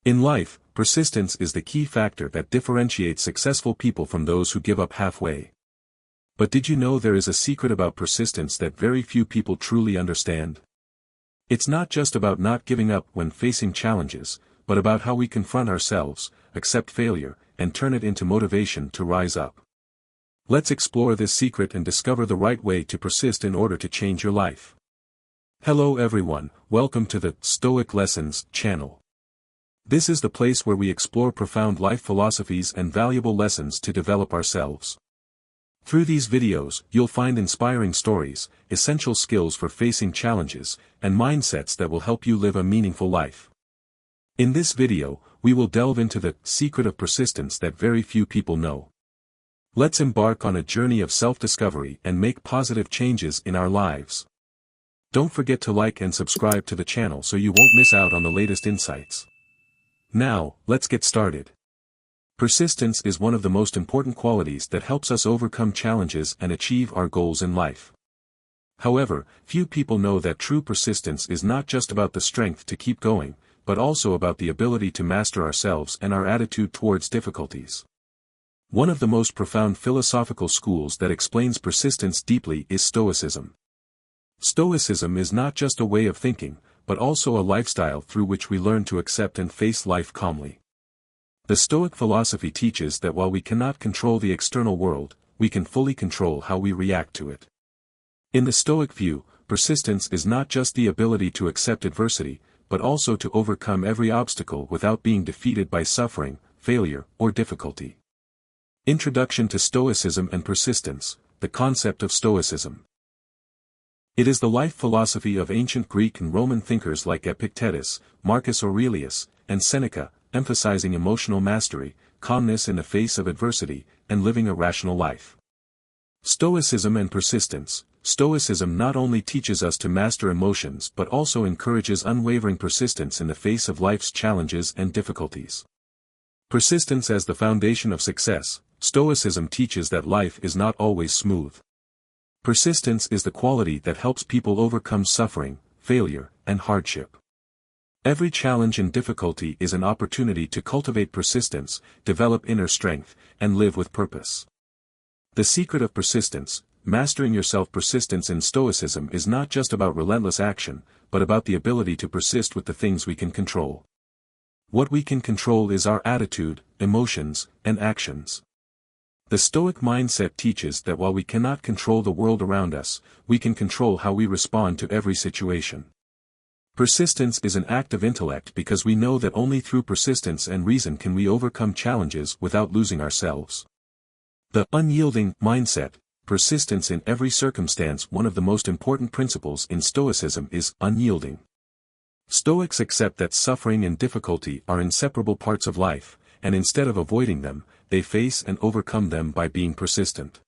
In life, persistence is the key factor that differentiates successful people from those who give up halfway. But did you know there is a secret about persistence that very few people truly understand? It's not just about not giving up when facing challenges, but about how we confront ourselves, accept failure, and turn it into motivation to rise up. Let's explore this secret and discover the right way to persist in order to change your life. Hello everyone, welcome to the Stoic Lessons channel. This is the place where we explore profound life philosophies and valuable lessons to develop ourselves. Through these videos, you'll find inspiring stories, essential skills for facing challenges, and mindsets that will help you live a meaningful life. In this video, we will delve into the secret of persistence that very few people know. Let's embark on a journey of self-discovery and make positive changes in our lives. Don't forget to like and subscribe to the channel so you won't miss out on the latest insights. Now, let's get started. Persistence is one of the most important qualities that helps us overcome challenges and achieve our goals in life. However, few people know that true persistence is not just about the strength to keep going, but also about the ability to master ourselves and our attitude towards difficulties. One of the most profound philosophical schools that explains persistence deeply is Stoicism. Stoicism is not just a way of thinking, but also a lifestyle through which we learn to accept and face life calmly. The Stoic philosophy teaches that while we cannot control the external world, we can fully control how we react to it. In the Stoic view, persistence is not just the ability to accept adversity, but also to overcome every obstacle without being defeated by suffering, failure, or difficulty. Introduction to Stoicism and Persistence, the concept of Stoicism. It is the life philosophy of ancient Greek and Roman thinkers like Epictetus, Marcus Aurelius, and Seneca, emphasizing emotional mastery, calmness in the face of adversity, and living a rational life. Stoicism and Persistence. Stoicism not only teaches us to master emotions but also encourages unwavering persistence in the face of life's challenges and difficulties. Persistence as the foundation of success. Stoicism teaches that life is not always smooth. Persistence is the quality that helps people overcome suffering, failure, and hardship. Every challenge and difficulty is an opportunity to cultivate persistence, develop inner strength, and live with purpose. The secret of persistence, mastering yourself. Persistence in Stoicism is not just about relentless action, but about the ability to persist with the things we can control. What we can control is our attitude, emotions, and actions. The Stoic mindset teaches that while we cannot control the world around us, we can control how we respond to every situation. Persistence is an act of intellect because we know that only through persistence and reason can we overcome challenges without losing ourselves. The unyielding mindset, persistence in every circumstance. One of the most important principles in Stoicism is unyielding. Stoics accept that suffering and difficulty are inseparable parts of life, and instead of avoiding them, they face and overcome them by being persistent.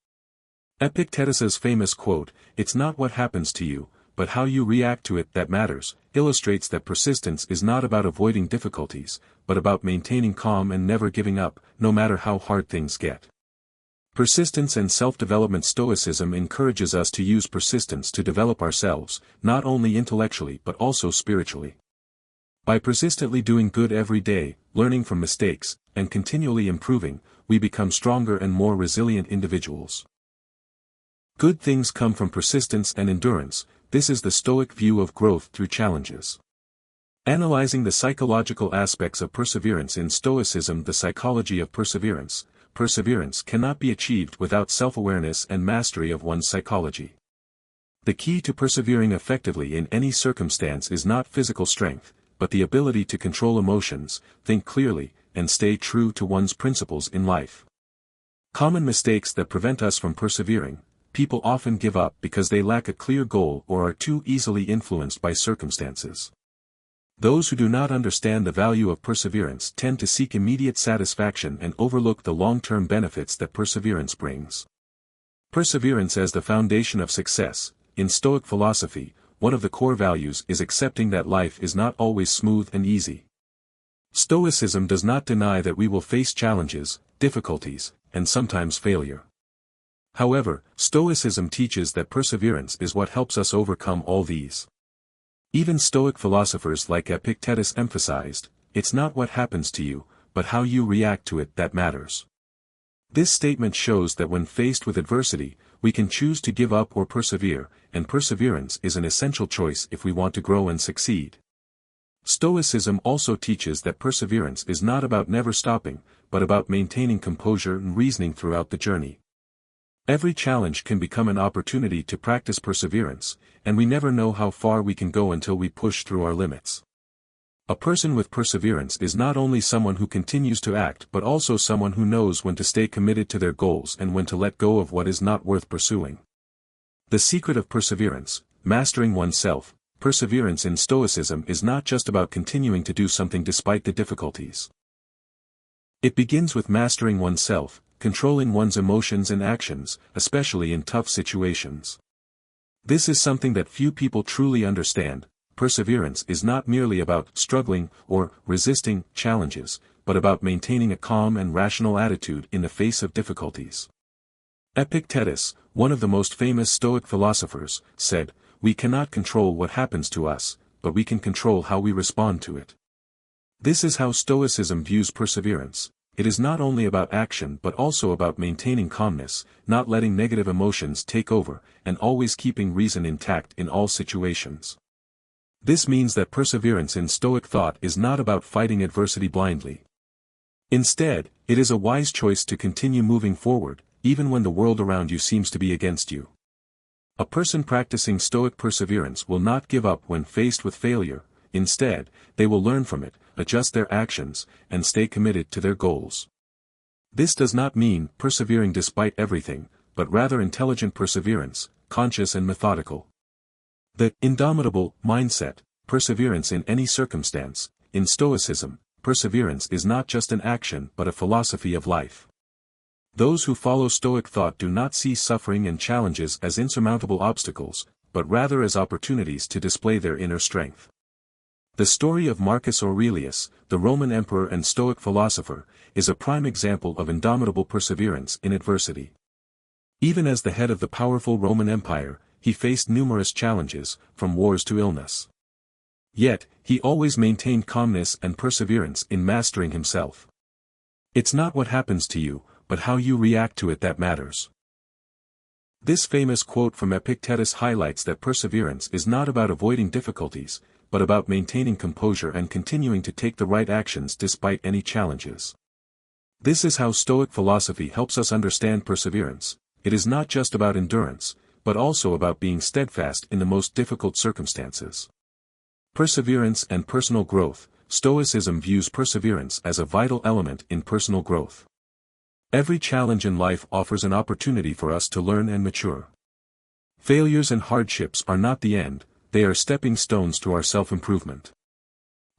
Epictetus's famous quote, "It's not what happens to you, but how you react to it that matters," illustrates that persistence is not about avoiding difficulties, but about maintaining calm and never giving up, no matter how hard things get. Persistence and self-development. Stoicism encourages us to use persistence to develop ourselves, not only intellectually but also spiritually. By persistently doing good every day, learning from mistakes, and continually improving, we become stronger and more resilient individuals. Good things come from persistence and endurance. This is the Stoic view of growth through challenges. Analyzing the psychological aspects of perseverance in Stoicism. The psychology of perseverance. Perseverance cannot be achieved without self-awareness and mastery of one's psychology. The key to persevering effectively in any circumstance is not physical strength, but the ability to control emotions, think clearly, and stay true to one's principles in life. Common mistakes that prevent us from persevering. People often give up because they lack a clear goal or are too easily influenced by circumstances. Those who do not understand the value of perseverance tend to seek immediate satisfaction and overlook the long-term benefits that perseverance brings. Perseverance as the foundation of success. In Stoic philosophy, one of the core values is accepting that life is not always smooth and easy. Stoicism does not deny that we will face challenges, difficulties, and sometimes failure. However, Stoicism teaches that perseverance is what helps us overcome all these. Even Stoic philosophers like Epictetus emphasized, it's not what happens to you, but how you react to it that matters. This statement shows that when faced with adversity, we can choose to give up or persevere, and perseverance is an essential choice if we want to grow and succeed. Stoicism also teaches that perseverance is not about never stopping, but about maintaining composure and reasoning throughout the journey. Every challenge can become an opportunity to practice perseverance, and we never know how far we can go until we push through our limits. A person with perseverance is not only someone who continues to act but also someone who knows when to stay committed to their goals and when to let go of what is not worth pursuing. The secret of perseverance, mastering oneself. Perseverance in Stoicism is not just about continuing to do something despite the difficulties. It begins with mastering oneself, controlling one's emotions and actions, especially in tough situations. This is something that few people truly understand. Perseverance is not merely about struggling or resisting challenges, but about maintaining a calm and rational attitude in the face of difficulties. Epictetus, one of the most famous Stoic philosophers, said, "We cannot control what happens to us, but we can control how we respond to it." This is how Stoicism views perseverance. It is not only about action but also about maintaining calmness, not letting negative emotions take over, and always keeping reason intact in all situations. This means that perseverance in Stoic thought is not about fighting adversity blindly. Instead, it is a wise choice to continue moving forward, even when the world around you seems to be against you. A person practicing Stoic perseverance will not give up when faced with failure. Instead, they will learn from it, adjust their actions, and stay committed to their goals. This does not mean persevering despite everything, but rather intelligent perseverance, conscious and methodical. The indomitable mindset, perseverance in any circumstance. In Stoicism, perseverance is not just an action but a philosophy of life. Those who follow Stoic thought do not see suffering and challenges as insurmountable obstacles, but rather as opportunities to display their inner strength. The story of Marcus Aurelius, the Roman emperor and Stoic philosopher, is a prime example of indomitable perseverance in adversity. Even as the head of the powerful Roman Empire, he faced numerous challenges, from wars to illness. Yet, he always maintained calmness and perseverance in mastering himself. It's not what happens to you, but how you react to it that matters. This famous quote from Epictetus highlights that perseverance is not about avoiding difficulties, but about maintaining composure and continuing to take the right actions despite any challenges. This is how Stoic philosophy helps us understand perseverance. It is not just about endurance, but also about being steadfast in the most difficult circumstances. Perseverance and personal growth. Stoicism views perseverance as a vital element in personal growth. Every challenge in life offers an opportunity for us to learn and mature. Failures and hardships are not the end, they are stepping stones to our self-improvement.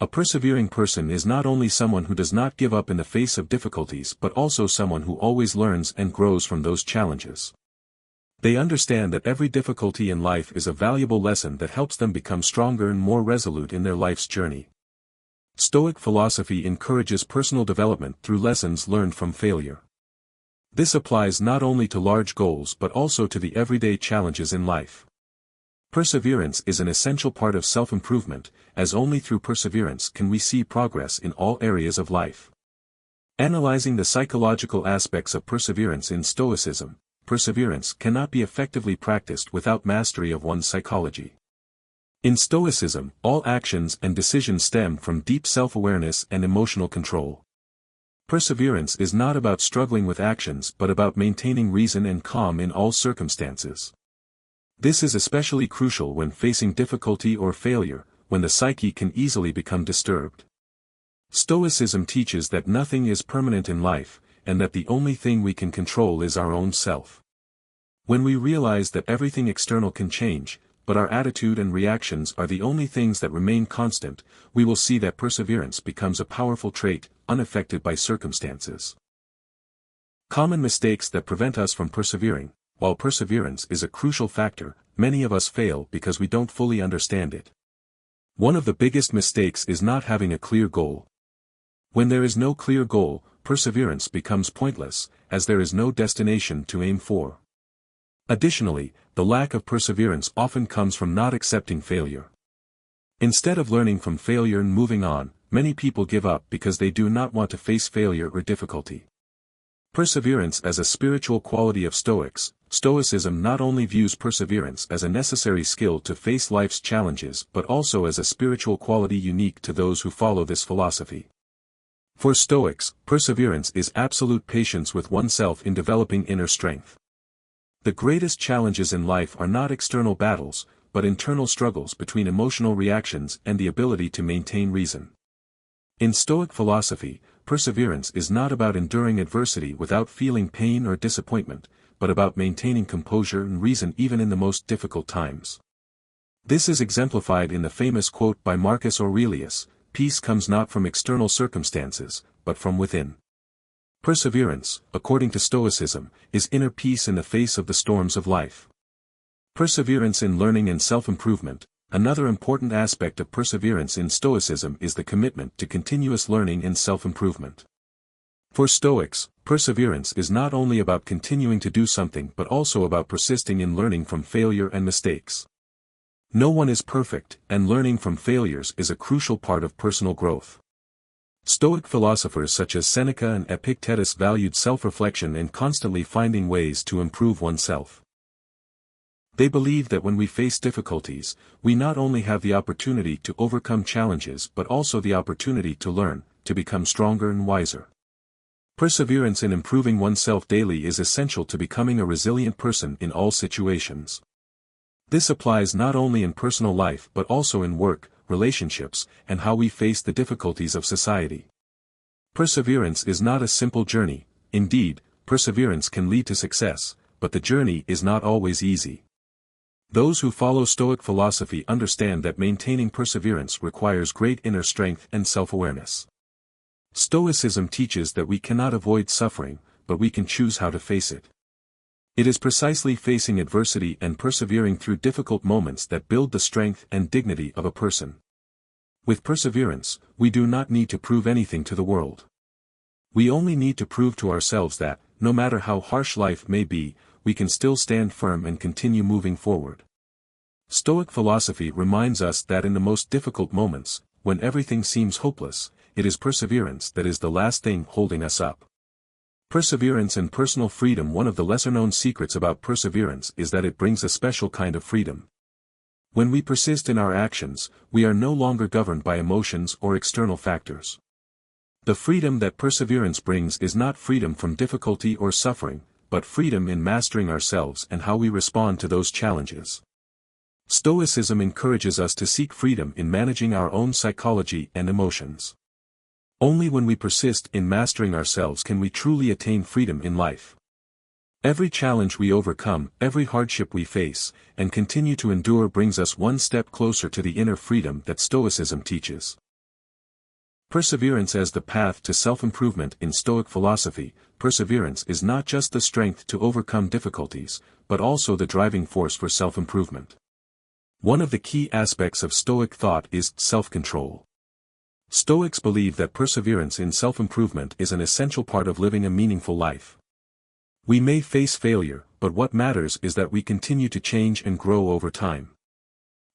A persevering person is not only someone who does not give up in the face of difficulties but also someone who always learns and grows from those challenges. They understand that every difficulty in life is a valuable lesson that helps them become stronger and more resolute in their life's journey. Stoic philosophy encourages personal development through lessons learned from failure. This applies not only to large goals but also to the everyday challenges in life. Perseverance is an essential part of self-improvement, as only through perseverance can we see progress in all areas of life. Analyzing the psychological aspects of perseverance in Stoicism, perseverance cannot be effectively practiced without mastery of one's psychology. In Stoicism, all actions and decisions stem from deep self-awareness and emotional control. Perseverance is not about struggling with actions but about maintaining reason and calm in all circumstances. This is especially crucial when facing difficulty or failure, when the psyche can easily become disturbed. Stoicism teaches that nothing is permanent in life, and that the only thing we can control is our own self. When we realize that everything external can change, but our attitude and reactions are the only things that remain constant, we will see that perseverance becomes a powerful trait, unaffected by circumstances. Common mistakes that prevent us from persevering. While perseverance is a crucial factor, many of us fail because we don't fully understand it. One of the biggest mistakes is not having a clear goal. When there is no clear goal, perseverance becomes pointless, as there is no destination to aim for. Additionally, the lack of perseverance often comes from not accepting failure. Instead of learning from failure and moving on, many people give up because they do not want to face failure or difficulty. Perseverance as a spiritual quality of Stoics. Stoicism not only views perseverance as a necessary skill to face life's challenges but also as a spiritual quality unique to those who follow this philosophy. For Stoics, perseverance is absolute patience with oneself in developing inner strength. The greatest challenges in life are not external battles, but internal struggles between emotional reactions and the ability to maintain reason. In Stoic philosophy, perseverance is not about enduring adversity without feeling pain or disappointment, but about maintaining composure and reason even in the most difficult times. This is exemplified in the famous quote by Marcus Aurelius, "Peace comes not from external circumstances, but from within." Perseverance, according to Stoicism, is inner peace in the face of the storms of life. Perseverance in learning and self-improvement. Another important aspect of perseverance in Stoicism is the commitment to continuous learning and self-improvement. For Stoics, perseverance is not only about continuing to do something but also about persisting in learning from failure and mistakes. No one is perfect, and learning from failures is a crucial part of personal growth. Stoic philosophers such as Seneca and Epictetus valued self-reflection and constantly finding ways to improve oneself. They believe that when we face difficulties, we not only have the opportunity to overcome challenges but also the opportunity to learn, to become stronger and wiser. Perseverance in improving oneself daily is essential to becoming a resilient person in all situations. This applies not only in personal life but also in work, relationships, and how we face the difficulties of society. Perseverance is not a simple journey. Indeed, perseverance can lead to success, but the journey is not always easy. Those who follow Stoic philosophy understand that maintaining perseverance requires great inner strength and self-awareness. Stoicism teaches that we cannot avoid suffering, but we can choose how to face it. It is precisely facing adversity and persevering through difficult moments that build the strength and dignity of a person. With perseverance, we do not need to prove anything to the world. We only need to prove to ourselves that, no matter how harsh life may be, we can still stand firm and continue moving forward. Stoic philosophy reminds us that in the most difficult moments, when everything seems hopeless, it is perseverance that is the last thing holding us up. Perseverance and personal freedom. One of the lesser-known secrets about perseverance is that it brings a special kind of freedom. When we persist in our actions, we are no longer governed by emotions or external factors. The freedom that perseverance brings is not freedom from difficulty or suffering, but freedom in mastering ourselves and how we respond to those challenges. Stoicism encourages us to seek freedom in managing our own psychology and emotions. Only when we persist in mastering ourselves can we truly attain freedom in life. Every challenge we overcome, every hardship we face, and continue to endure brings us one step closer to the inner freedom that Stoicism teaches. Perseverance as the path to self-improvement. In Stoic philosophy, perseverance is not just the strength to overcome difficulties, but also the driving force for self-improvement. One of the key aspects of Stoic thought is self-control. Stoics believe that perseverance in self-improvement is an essential part of living a meaningful life. We may face failure, but what matters is that we continue to change and grow over time.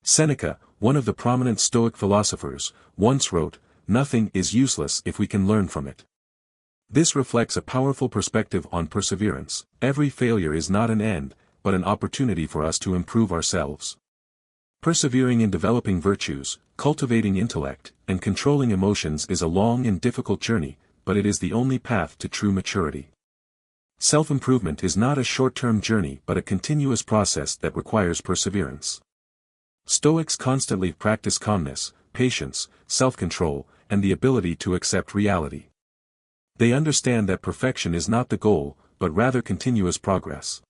Seneca, one of the prominent Stoic philosophers, once wrote, "Nothing is useless if we can learn from it." This reflects a powerful perspective on perseverance. Every failure is not an end, but an opportunity for us to improve ourselves. Persevering in developing virtues, cultivating intellect, and controlling emotions is a long and difficult journey, but it is the only path to true maturity. Self-improvement is not a short-term journey but a continuous process that requires perseverance. Stoics constantly practice calmness, patience, self-control, and the ability to accept reality. They understand that perfection is not the goal, but rather continuous progress.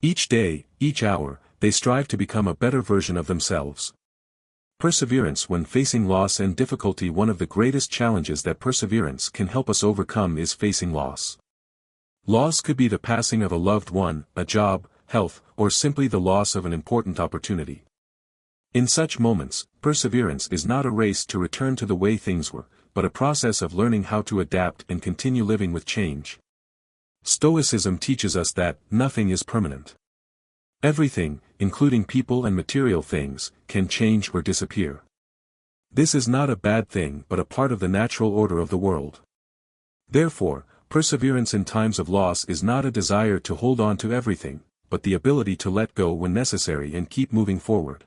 Each day, each hour, they strive to become a better version of themselves. Perseverance when facing loss and difficulty. One of the greatest challenges that perseverance can help us overcome is facing loss. Loss could be the passing of a loved one, a job, health, or simply the loss of an important opportunity. In such moments, perseverance is not a race to return to the way things were, but a process of learning how to adapt and continue living with change. Stoicism teaches us that nothing is permanent. Everything, including people and material things, can change or disappear. This is not a bad thing but a part of the natural order of the world. Therefore, perseverance in times of loss is not a desire to hold on to everything, but the ability to let go when necessary and keep moving forward.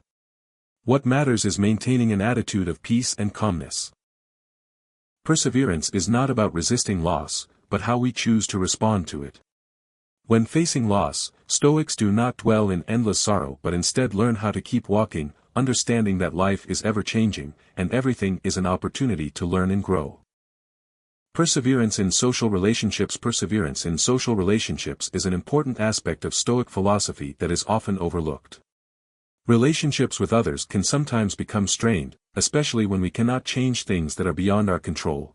What matters is maintaining an attitude of peace and calmness. Perseverance is not about resisting loss, but how we choose to respond to it. When facing loss, Stoics do not dwell in endless sorrow but instead learn how to keep walking, understanding that life is ever-changing, and everything is an opportunity to learn and grow. Perseverance in social relationships. Perseverance in social relationships is an important aspect of Stoic philosophy that is often overlooked. Relationships with others can sometimes become strained, especially when we cannot change things that are beyond our control.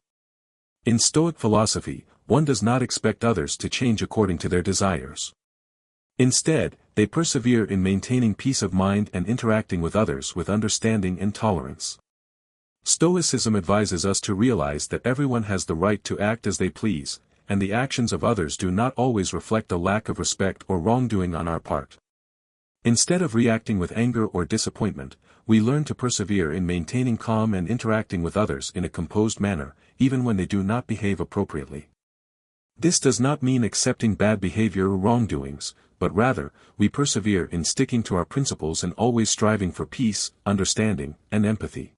In Stoic philosophy, one does not expect others to change according to their desires. Instead, they persevere in maintaining peace of mind and interacting with others with understanding and tolerance. Stoicism advises us to realize that everyone has the right to act as they please, and the actions of others do not always reflect a lack of respect or wrongdoing on our part. Instead of reacting with anger or disappointment, we learn to persevere in maintaining calm and interacting with others in a composed manner, even when they do not behave appropriately. This does not mean accepting bad behavior or wrongdoings, but rather, we persevere in sticking to our principles and always striving for peace, understanding, and empathy.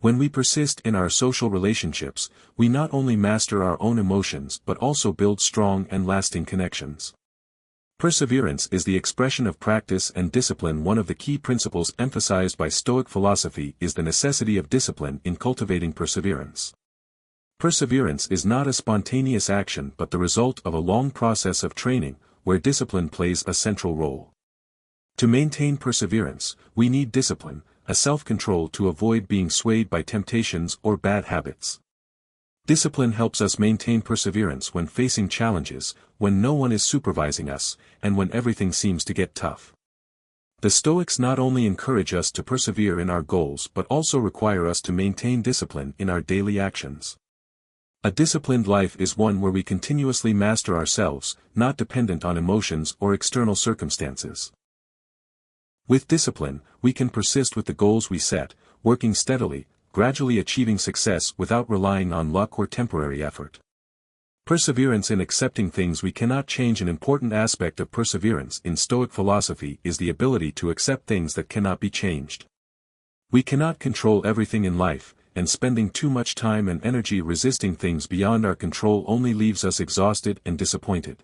When we persist in our social relationships, we not only master our own emotions but also build strong and lasting connections. Perseverance is the expression of practice and discipline. One of the key principles emphasized by Stoic philosophy is the necessity of discipline in cultivating perseverance. Perseverance is not a spontaneous action but the result of a long process of training, where discipline plays a central role. To maintain perseverance, we need discipline, a self-control to avoid being swayed by temptations or bad habits. Discipline helps us maintain perseverance when facing challenges, when no one is supervising us, and when everything seems to get tough. The Stoics not only encourage us to persevere in our goals but also require us to maintain discipline in our daily actions. A disciplined life is one where we continuously master ourselves, not dependent on emotions or external circumstances. With discipline, we can persist with the goals we set, working steadily, gradually achieving success without relying on luck or temporary effort. Perseverance in accepting things we cannot change. An important aspect of perseverance in Stoic philosophy is the ability to accept things that cannot be changed. We cannot control everything in life, and spending too much time and energy resisting things beyond our control only leaves us exhausted and disappointed.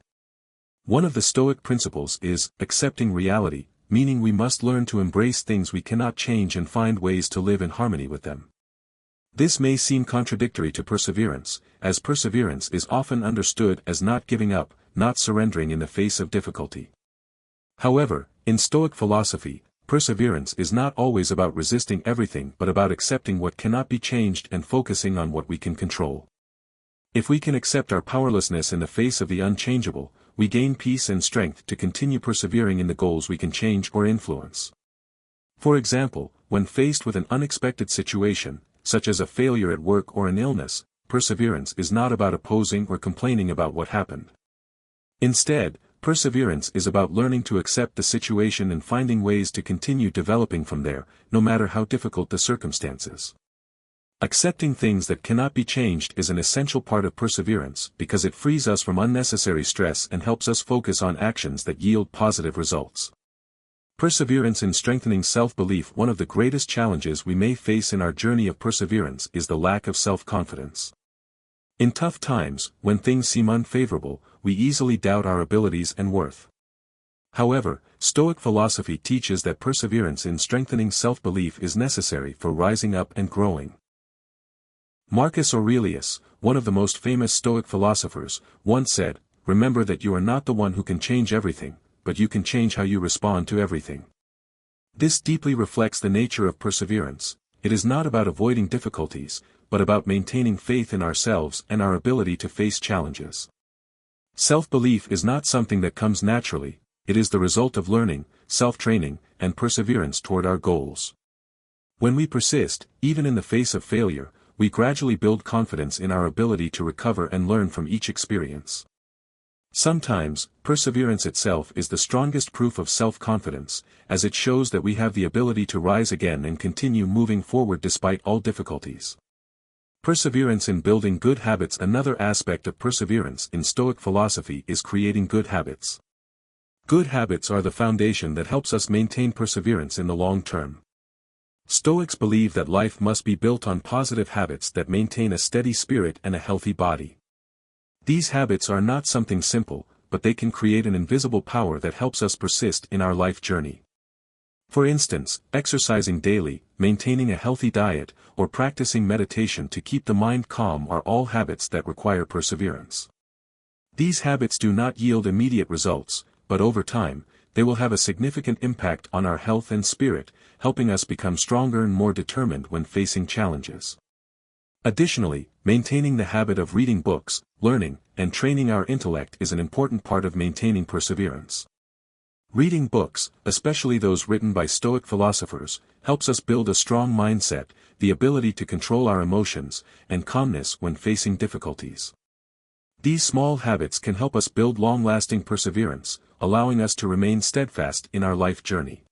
One of the Stoic principles is accepting reality, meaning we must learn to embrace things we cannot change and find ways to live in harmony with them. This may seem contradictory to perseverance, as perseverance is often understood as not giving up, not surrendering in the face of difficulty. However, in Stoic philosophy, perseverance is not always about resisting everything but about accepting what cannot be changed and focusing on what we can control. If we can accept our powerlessness in the face of the unchangeable, we gain peace and strength to continue persevering in the goals we can change or influence. For example, when faced with an unexpected situation, such as a failure at work or an illness, perseverance is not about opposing or complaining about what happened. Instead, perseverance is about learning to accept the situation and finding ways to continue developing from there, no matter how difficult the circumstances. Accepting things that cannot be changed is an essential part of perseverance because it frees us from unnecessary stress and helps us focus on actions that yield positive results. Perseverance in strengthening self-belief. One of the greatest challenges we may face in our journey of perseverance is the lack of self-confidence. In tough times, when things seem unfavorable, we easily doubt our abilities and worth. However, Stoic philosophy teaches that perseverance in strengthening self-belief is necessary for rising up and growing. Marcus Aurelius, one of the most famous Stoic philosophers, once said, "Remember that you are not the one who can change everything, but you can change how you respond to everything." This deeply reflects the nature of perseverance. It is not about avoiding difficulties, but about maintaining faith in ourselves and our ability to face challenges. Self-belief is not something that comes naturally, it is the result of learning, self-training, and perseverance toward our goals. When we persist, even in the face of failure, we gradually build confidence in our ability to recover and learn from each experience. Sometimes, perseverance itself is the strongest proof of self-confidence, as it shows that we have the ability to rise again and continue moving forward despite all difficulties. Perseverance in building good habits. Another aspect of perseverance in Stoic philosophy is creating good habits. Good habits are the foundation that helps us maintain perseverance in the long term. Stoics believe that life must be built on positive habits that maintain a steady spirit and a healthy body. These habits are not something simple, but they can create an invisible power that helps us persist in our life journey. For instance, exercising daily, maintaining a healthy diet, or practicing meditation to keep the mind calm are all habits that require perseverance. These habits do not yield immediate results, but over time, they will have a significant impact on our health and spirit, helping us become stronger and more determined when facing challenges. Additionally, maintaining the habit of reading books, learning, and training our intellect is an important part of maintaining perseverance. Reading books, especially those written by Stoic philosophers, helps us build a strong mindset, the ability to control our emotions, and calmness when facing difficulties. These small habits can help us build long-lasting perseverance, allowing us to remain steadfast in our life journey.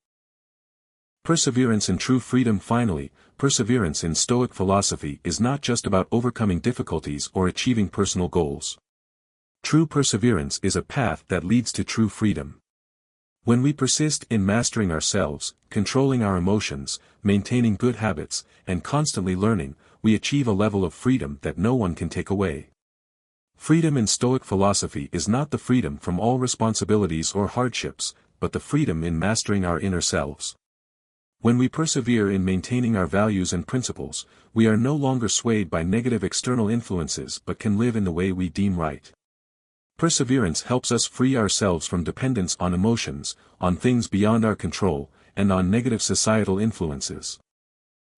Perseverance and true freedom. Finally, perseverance in Stoic philosophy is not just about overcoming difficulties or achieving personal goals. True perseverance is a path that leads to true freedom. When we persist in mastering ourselves, controlling our emotions, maintaining good habits, and constantly learning, we achieve a level of freedom that no one can take away. Freedom in Stoic philosophy is not the freedom from all responsibilities or hardships, but the freedom in mastering our inner selves. When we persevere in maintaining our values and principles, we are no longer swayed by negative external influences but can live in the way we deem right. Perseverance helps us free ourselves from dependence on emotions, on things beyond our control, and on negative societal influences.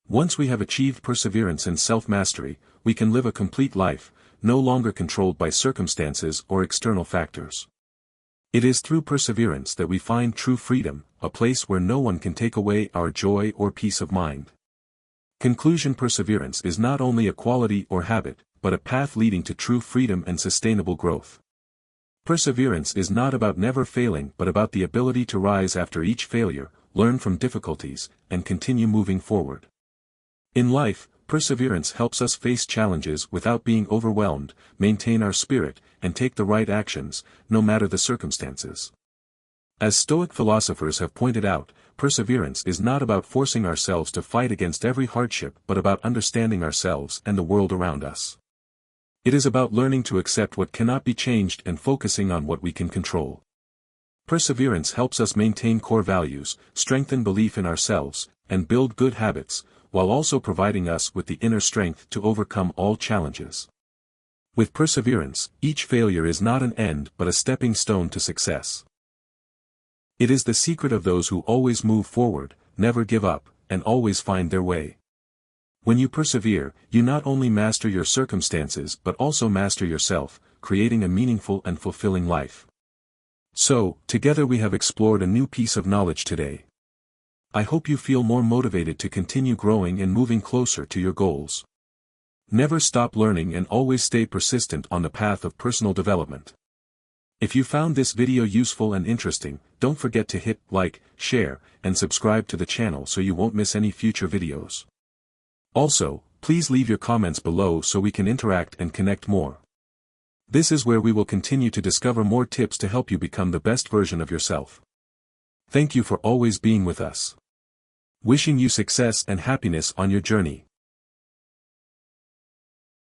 Once we have achieved perseverance and self-mastery, we can live a complete life, no longer controlled by circumstances or external factors. It is through perseverance that we find true freedom, a place where no one can take away our joy or peace of mind. Conclusion: perseverance is not only a quality or habit, but a path leading to true freedom and sustainable growth. Perseverance is not about never failing but about the ability to rise after each failure, learn from difficulties, and continue moving forward. In life, perseverance helps us face challenges without being overwhelmed, maintain our spirit, and take the right actions, no matter the circumstances. As Stoic philosophers have pointed out, perseverance is not about forcing ourselves to fight against every hardship but about understanding ourselves and the world around us. It is about learning to accept what cannot be changed and focusing on what we can control. Perseverance helps us maintain core values, strengthen belief in ourselves, and build good habits, while also providing us with the inner strength to overcome all challenges. With perseverance, each failure is not an end but a stepping stone to success. It is the secret of those who always move forward, never give up, and always find their way. When you persevere, you not only master your circumstances but also master yourself, creating a meaningful and fulfilling life. So, together we have explored a new piece of knowledge today. I hope you feel more motivated to continue growing and moving closer to your goals. Never stop learning and always stay persistent on the path of personal development. If you found this video useful and interesting, don't forget to hit like, share, and subscribe to the channel so you won't miss any future videos. Also, please leave your comments below so we can interact and connect more. This is where we will continue to discover more tips to help you become the best version of yourself. Thank you for always being with us. Wishing you success and happiness on your journey.